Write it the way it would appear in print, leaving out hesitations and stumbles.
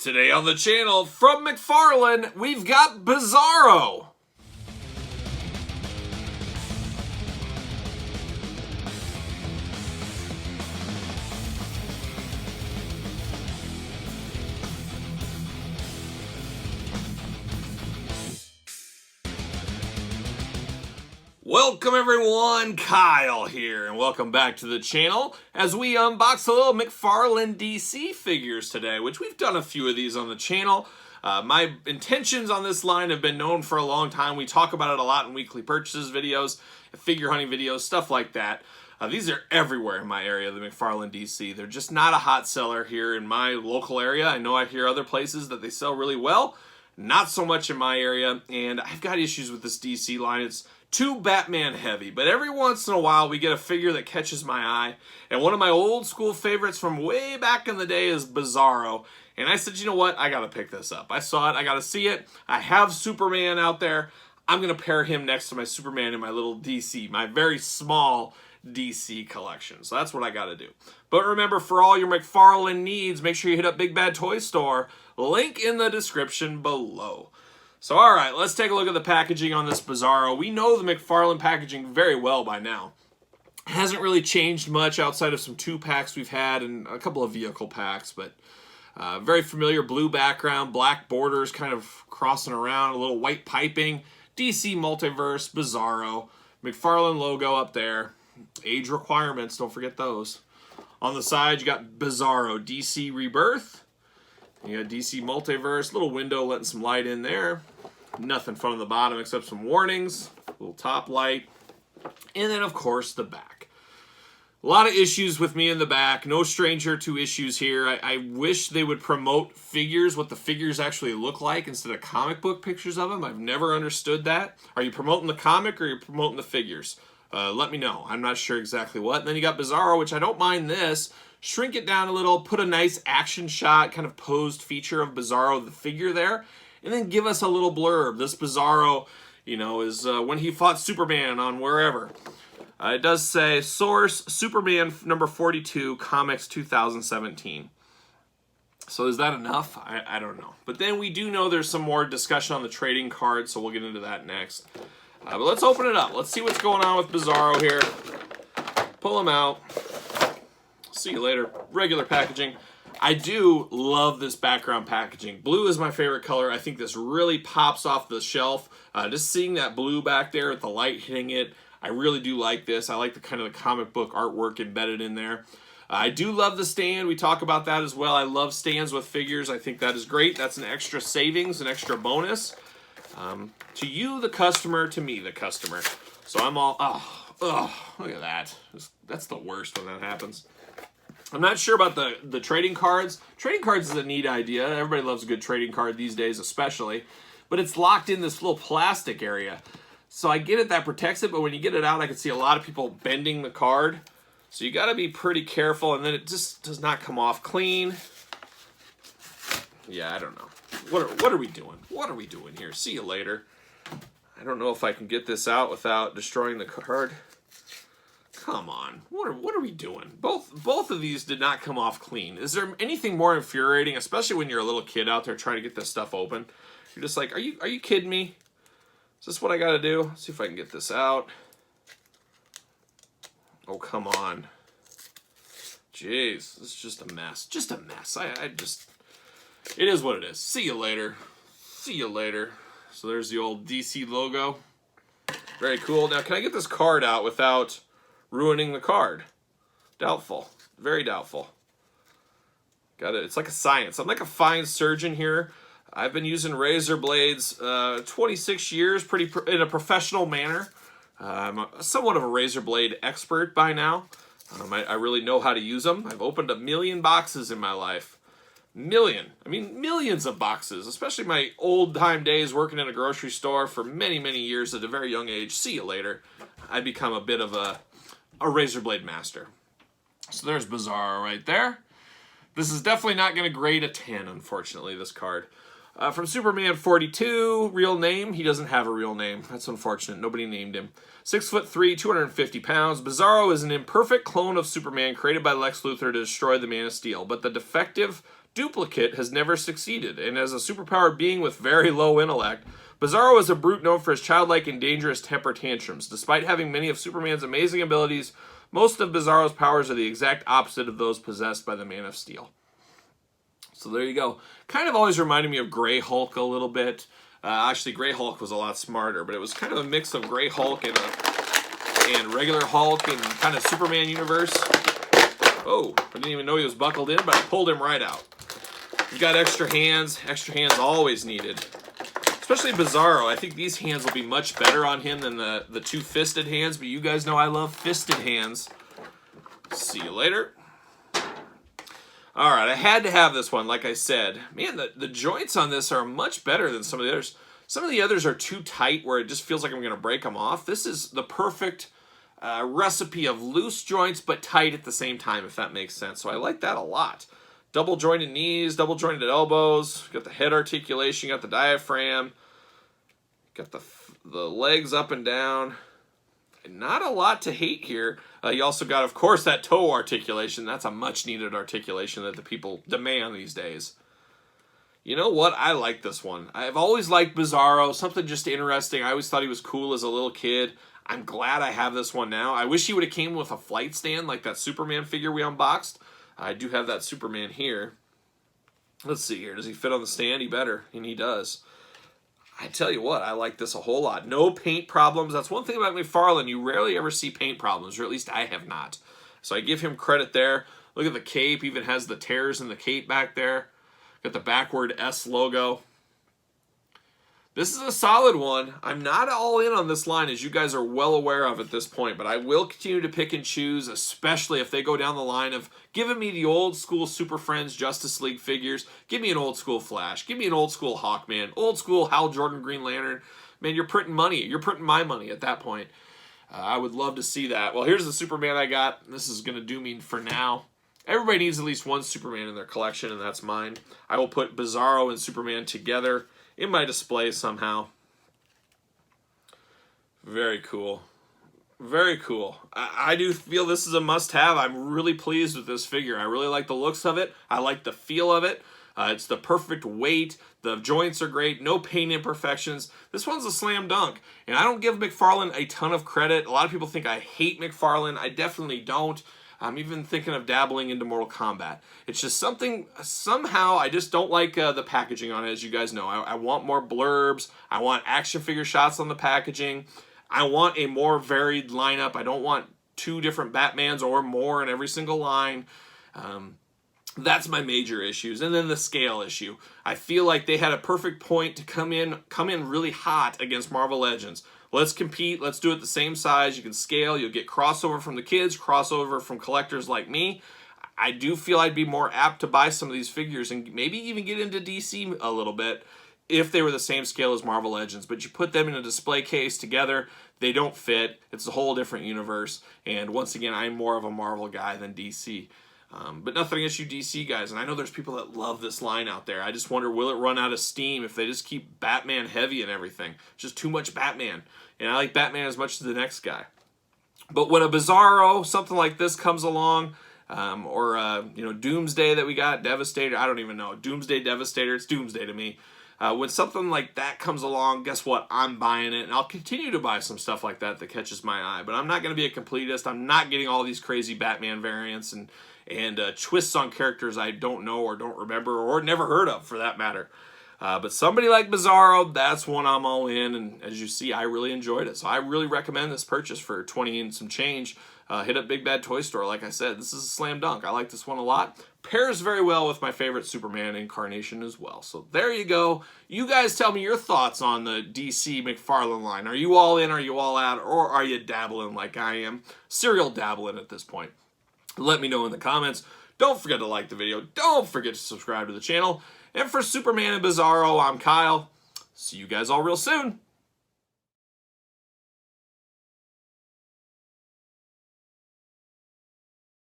Today on the channel, from Mcfarlane, we've got Bizarro. Welcome everyone, Kyle here, and welcome back to the channel as we unbox a little Mcfarlane DC figures today, which we've done a few of these on the channel. My intentions on this line have been known for a long time. We talk about it a lot in weekly purchases videos, figure hunting videos, stuff like that. These are everywhere in my area, the Mcfarlane DC. They're just not a hot seller here in my local area. I know I hear other places that they sell really well, not so much in my area, and I've got issues with this DC line. It's too Batman heavy, but every once in a while we get a figure that catches my eye, and one of my old school favorites from way back in the day is Bizarro, and I said, you know what, I gotta pick this up. I saw it, I gotta see it. I have Superman out there. I'm gonna pair him next to my Superman in my little DC, my very small DC collection. So that's what I gotta do. But remember, for all your Mcfarlane needs, make sure you hit up Big Bad Toy Store. Link in the description below. So all right, let's take a look at the packaging on this Bizarro. We know the Mcfarlane packaging very well by now. It hasn't really changed much outside of some 2-packs we've had and a couple of vehicle packs, but very familiar blue background, black borders kind of crossing around, a little white piping, DC Multiverse, Bizarro, Mcfarlane logo up there, age requirements, don't forget those. On the side, you got Bizarro, DC Rebirth. You got DC Multiverse, little window letting some light in there. Nothing fun on the bottom except some warnings, little top light, and then of course the back. A lot of issues with me in the back, no stranger to issues here. I wish they would promote figures, what the figures actually look like, instead of comic book pictures of them. I've never understood that. Are you promoting the comic or are you promoting the figures? Let me know. I'm not sure exactly what. And then you got Bizarro, which I don't mind this. Shrink it down a little, put a nice action shot, kind of posed feature of Bizarro, the figure there, and then give us a little blurb. This Bizarro, you know, is when he fought Superman on wherever. It does say, source, Superman number 42, comics 2017. So is that enough? I don't know. But then we do know there's some more discussion on the trading card, so we'll get into that next. But let's open it up. Let's see what's going on with Bizarro here. Pull him out. See you later. Regular packaging. I do love this background packaging. Blue is my favorite color. I think this really pops off the shelf. Just seeing that blue back there with the light hitting it, I really do like this. I like the kind of the comic book artwork embedded in there. I do love the stand. We talk about that as well. I love stands with figures. I think that is great. That's an extra savings, an extra bonus. To you, the customer, to me, the customer. So I'm all, look at that. That's the worst when that happens. I'm not sure about the trading cards. Trading cards is a neat idea. Everybody loves a good trading card these days, especially. But it's locked in this little plastic area. So I get it, that protects it, but when you get it out, I can see a lot of people bending the card. So you got to be pretty careful, and then it just does not come off clean. Yeah, I don't know. What are we doing? What are we doing here? See you later. I don't know if I can get this out without destroying the card. Come on, what are we doing? Both of these did not come off clean. Is there anything more infuriating, especially when you're a little kid out there trying to get this stuff open? You're just like, are you kidding me? Is this what I gotta do? Let's see if I can get this out. Oh, come on. Jeez, this is just a mess. Just a mess. It is what it is. See you later. See you later. So there's the old DC logo. Very cool. Now, can I get this card out without ruining the card? Doubtful. Very doubtful. Got it. It's like a science. I'm like a fine surgeon here. I've been using razor blades 26 years in a professional manner. I'm somewhat of a razor blade expert by now. I really know how to use them. I've opened 1 million boxes in my life. Millions of boxes, especially my old-time days working in a grocery store for many, many years at a very young age. See you later. I'd become a bit of a razor blade master. So there's Bizarro right there. This is definitely not going to grade a 10, unfortunately, this card. From Superman 42, real name. He doesn't have a real name. That's unfortunate. Nobody named him. 6'3", 250 pounds. Bizarro is an imperfect clone of Superman created by Lex Luthor to destroy the Man of Steel, but the defective duplicate has never succeeded, and as a superpowered being with very low intellect, Bizarro is a brute known for his childlike and dangerous temper tantrums. Despite having many of Superman's amazing abilities, most of Bizarro's powers are the exact opposite of those possessed by the Man of Steel. So there you go. Kind of always reminded me of Grey Hulk a little bit. Actually, Grey Hulk was a lot smarter, but it was kind of a mix of Grey Hulk and regular Hulk and kind of Superman universe. Oh, I didn't even know he was buckled in, but I pulled him right out. We've got extra hands. Extra hands always needed. Especially Bizarro. I think these hands will be much better on him than the two-fisted hands, but you guys know I love fisted hands. See you later. Alright, I had to have this one, like I said. Man, the joints on this are much better than some of the others. Some of the others are too tight where it just feels like I'm going to break them off. This is the perfect recipe of loose joints but tight at the same time, if that makes sense. So I like that a lot. Double jointed knees, double jointed elbows, got the head articulation, got the diaphragm, got the legs up and down. Not a lot to hate here. You also got, of course, that toe articulation. That's a much-needed articulation that the people demand these days. You know what? I like this one. I've always liked Bizarro. Something just interesting. I always thought he was cool as a little kid. I'm glad I have this one now. I wish he would have came with a flight stand like that Superman figure we unboxed. I do have that Superman here. Let's see here. Does he fit on the stand? He better. And he does. I tell you what, I like this a whole lot. No paint problems. That's one thing about Mcfarlane. You rarely ever see paint problems, or at least I have not. So I give him credit there. Look at the cape. Even has the tears in the cape back there. Got the backward S logo. This is a solid one. I'm not all in on this line, as you guys are well aware of at this point, but I will continue to pick and choose, especially if they go down the line of giving me the old school Super Friends Justice League figures. Give me an old school Flash. Give me an old school Hawkman. Old school Hal Jordan Green Lantern. Man, you're printing money. You're printing my money at that point. I would love to see that. Well, here's the Superman I got. This is going to do me for now. Everybody needs at least one Superman in their collection, and that's mine. I will put Bizarro and Superman together in my display somehow. Very cool. Very cool. I do feel this is a must-have. I'm really pleased with this figure. I really like the looks of it. I like the feel of it. It's the perfect weight. The joints are great. No paint imperfections. This one's a slam dunk. And I don't give Mcfarlane a ton of credit. A lot of people think I hate Mcfarlane. I definitely don't. I'm even thinking of dabbling into Mortal Kombat. It's just something, somehow, I just don't like the packaging on it, as you guys know. I want more blurbs. I want action figure shots on the packaging. I want a more varied lineup. I don't want 2 different Batmans or more in every single line. That's my major issues. And then the scale issue. I feel like they had a perfect point to come in really hot against Marvel Legends. Let's compete. Let's do it the same size. You can scale. You'll get crossover from the kids, crossover from collectors like me. I do feel I'd be more apt to buy some of these figures and maybe even get into DC a little bit if they were the same scale as Marvel Legends. But you put them in a display case together, they don't fit. It's a whole different universe. And once again, I'm more of a Marvel guy than DC. But nothing against you DC guys, and I know there's people that love this line out there. I just wonder, will it run out of steam if they just keep Batman heavy and everything? Just too much Batman. And I like Batman as much as the next guy. But when a Bizarro, something like this comes along, or you know, Doomsday that we got, Devastator, I don't even know. Doomsday, Devastator, it's Doomsday to me. When something like that comes along, guess what? I'm buying it, and I'll continue to buy some stuff like that that catches my eye. But I'm not going to be a completist. I'm not getting all these crazy Batman variants and twists on characters I don't know or don't remember or never heard of, for that matter. But somebody like Bizarro, that's one I'm all in, and as you see, I really enjoyed it. So I really recommend this purchase for 20 and some change. Hit up Big Bad Toy Store. Like I said, this is a slam dunk. I like this one a lot. Pairs very well with my favorite Superman incarnation as well. So there you go. You guys tell me your thoughts on the DC Mcfarlane line. Are you all in? Are you all out? Or are you dabbling like I am? Serial dabbling at this point. Let me know in the comments. Don't forget to like the video. Don't forget to subscribe to the channel. And for Superman and Bizarro, I'm Kyle. See you guys all real soon.